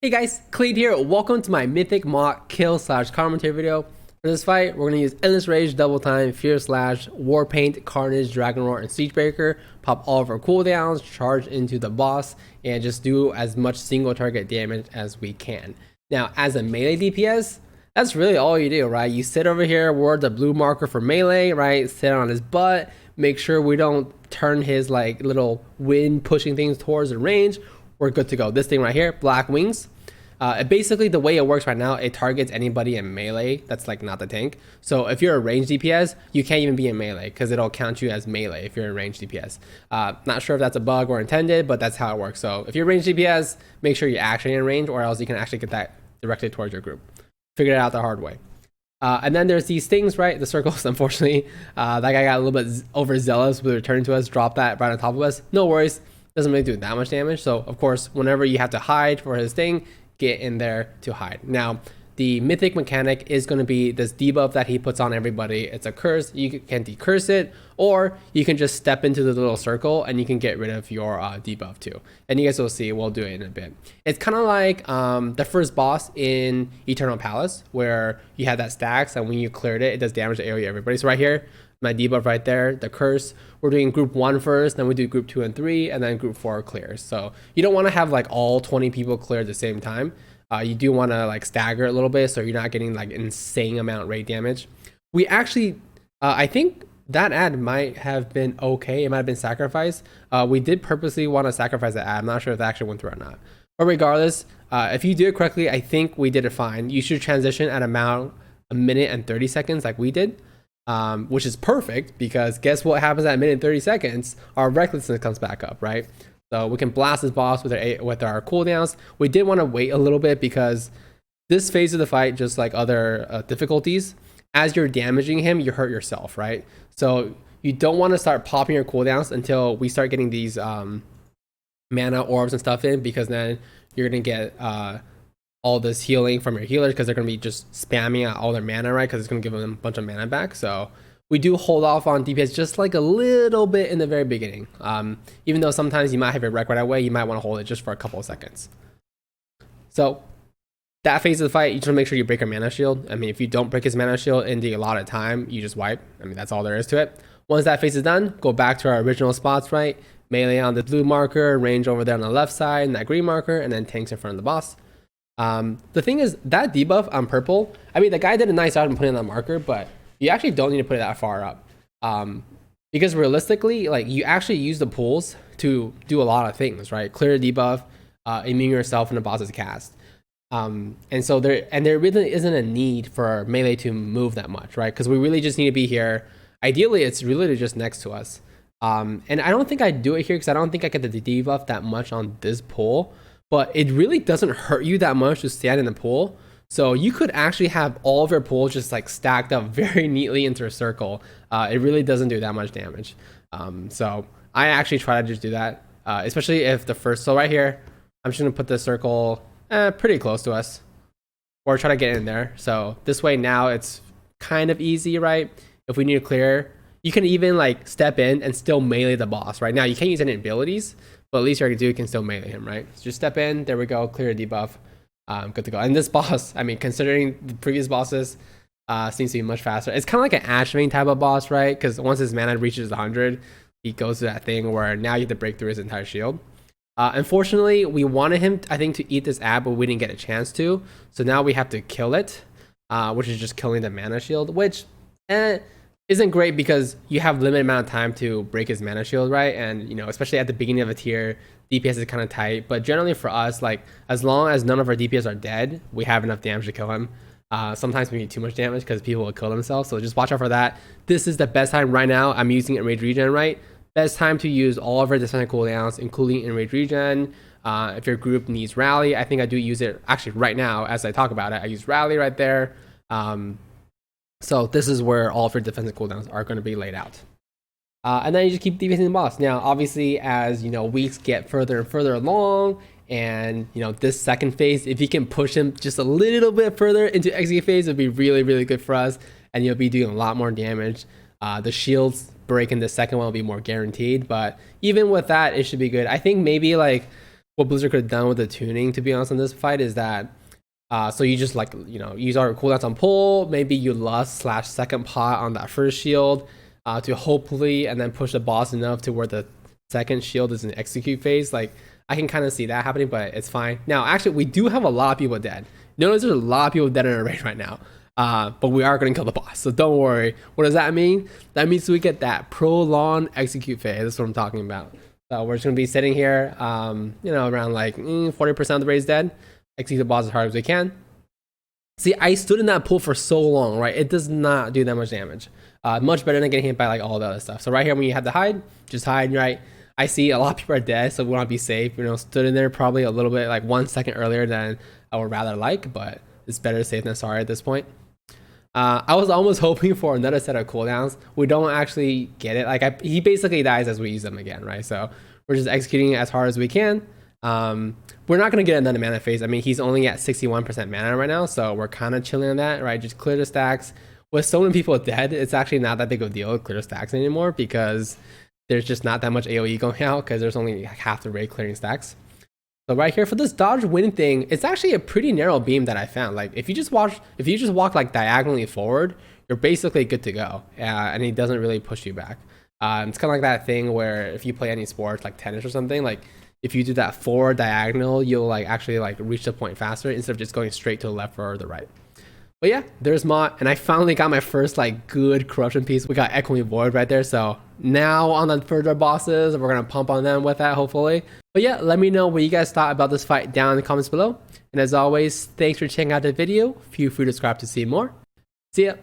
Hey guys, Kelade here. Welcome to my Mythic Maut kill / commentary video. For this fight, we're going to use Endless Rage, Double Time, Fierce Slash, War Paint, Carnage, Dragon Roar, and Siegebreaker. Pop all of our cooldowns, charge into the boss, and just do as much single target damage as we can. Now, as a melee DPS, that's really all you do, right? You sit over here, ward the blue marker for melee, right? Sit on his butt, make sure we don't turn his like little wind pushing things towards the range. We're good to go. This thing right here, Black Wings. Basically, the way it works right now, it targets anybody in melee that's like not the tank. So if you're a ranged DPS, you can't even be in melee because it'll count you as melee if you're a ranged DPS. Not sure if that's a bug or intended, but that's how it works. So if you're ranged DPS, make sure you're actually in range, or else you can actually get that directed towards your group. Figure it out the hard way. And then there's these things, right? The circles, unfortunately. That guy got a little bit overzealous with returning to us, drop that right on top of us. No worries. Doesn't really do that much damage. So, of course, whenever you have to hide for his thing, get in there to hide. Now, the mythic mechanic is going to be this debuff that he puts on everybody. It's a curse. You can decurse it, or you can just step into the little circle and you can get rid of your debuff too. And you guys will see, we'll do it in a bit. It's kind of like the first boss in Eternal Palace, where you had that stacks, and when you cleared it, it does damage to AoE everybody. So right here, my debuff right there, the curse, we're doing group 1 first, then we do group 2 and 3, and then group 4 clears. So you don't want to have like all 20 people clear at the same time. You do want to like stagger a little bit so you're not getting like insane amount raid damage. We actually, I think that ad might have been okay. It might have been sacrificed. We did purposely want to sacrifice that ad. I'm not sure if that actually went through or not. But regardless, if you do it correctly, I think we did it fine. You should transition at about 1 minute and 30 seconds like we did. Which is perfect, because guess what happens at 1 minute and 30 seconds? Our recklessness comes back up, right? So we can blast this boss with our cooldowns. We did want to wait a little bit because this phase of the fight, just like other difficulties, as you're damaging him, you hurt yourself, right? So you don't want to start popping your cooldowns until we start getting these mana orbs and stuff in, because then you're going to get all this healing from your healers, because they're going to be just spamming out all their mana, right? Because it's going to give them a bunch of mana back. So we do hold off on DPS just like a little bit in the very beginning. Even though sometimes you might have your wreck right away, you might want to hold it just for a couple of seconds. So that phase of the fight, you just want to make sure you break your mana shield. I mean, if you don't break his mana shield in the allotted time, you just wipe. I mean, that's all there is to it. Once that phase is done, go back to our original spots, right? Melee on the blue marker, range over there on the left side, and that green marker, and then tanks in front of the boss. The thing is, that debuff on purple, I mean, the guy did a nice job in putting that marker, but you actually don't need to put it that far up. Because realistically, like, you actually use the pools to do a lot of things, right? Clear the debuff, immune yourself in the boss's cast. And so there really isn't a need for melee to move that much, right? Because we really just need to be here. Ideally, it's really just next to us. And I don't think I do it here because I don't think I get the debuff that much on this pool. But it really doesn't hurt you that much to stand in the pool. So you could actually have all of your pools just like stacked up very neatly into a circle. It really doesn't do that much damage. So I actually try to just do that, especially if the first, so right here, I'm just gonna put the circle pretty close to us, or try to get in there. So this way now it's kind of easy, right? If we need to clear, you can even like step in and still melee the boss. Right now you can't use any abilities, but at least you can still melee him, right? So just step in, there we go, clear a debuff, good to go. And this boss, I mean, considering the previous bosses, seems to be much faster. It's kind of like an Ashwing type of boss, right? Because once his mana reaches 100, he goes to that thing where now you have to break through his entire shield. Unfortunately, we wanted him, I think, to eat this ab, but we didn't get a chance to. So now we have to kill it, which is just killing the mana shield, which isn't great because you have limited amount of time to break his mana shield, right? And, you know, especially at the beginning of a tier, DPS is kind of tight. But generally for us, like, as long as none of our DPS are dead, we have enough damage to kill him. Sometimes we need too much damage because people will kill themselves. So just watch out for that. This is the best time right now. I'm using Enrage Regen, right? Best time to use all of our defensive cooldowns, including Enrage Regen. If your group needs Rally, I think I do use it actually right now as I talk about it. I use Rally right there. So this is where all of your defensive cooldowns are going to be laid out. And then you just keep defending the boss. Now, obviously, as you know, weeks get further and further along, and you know, this second phase, if you can push him just a little bit further into execute phase, it'd be really, really good for us, and you'll be doing a lot more damage. The shields break in the second one will be more guaranteed, but even with that, it should be good. I think maybe like what Blizzard could have done with the tuning, to be honest, in this fight is that so you just like, you know, use our cooldowns on pull, maybe you lust slash second pot on that first shield to hopefully, and then push the boss enough to where the second shield is in execute phase. Like, I can kind of see that happening, but it's fine. Now, actually, we do have a lot of people dead. Notice there's a lot of people dead in our raid right now. But we are going to kill the boss, so don't worry. What does that mean? That means we get that prolonged execute phase. That's what I'm talking about. So we're just going to be sitting here, you know, around like 40% of the raid is dead. Execute the boss as hard as we can. See, I stood in that pool for so long, right? It does not do that much damage. Much better than getting hit by like all the other stuff. So right here, when you have to hide, just hide, right? I see a lot of people are dead, so we want to be safe. You know, stood in there probably a little bit, like 1 second earlier than I would rather like, but it's better safe than sorry at this point. I was almost hoping for another set of cooldowns. We don't actually get it. Like, he basically dies as we use them again, right? So we're just executing it as hard as we can. We're not going to get another mana phase. I mean, he's only at 61% mana right now, so we're kind of chilling on that, right? Just clear the stacks. With so many people dead, it's actually not that big of a deal to clear the stacks anymore because there's just not that much AoE going out because there's only half the raid clearing stacks. So right here for this dodge win thing, it's actually a pretty narrow beam that I found. Like, if you just walk like diagonally forward, you're basically good to go, and he doesn't really push you back. It's kind of like that thing where if you play any sports like tennis or something, like if you do that forward diagonal, you'll like actually like reach the point faster instead of just going straight to the left or the right. But yeah, there's Maut, and I finally got my first like good corruption piece. We got Echoing Void right there, so now on the further bosses, we're gonna pump on them with that hopefully. But yeah, let me know what you guys thought about this fight down in the comments below. And as always, thanks for checking out the video. Feel free to subscribe to see more. See ya.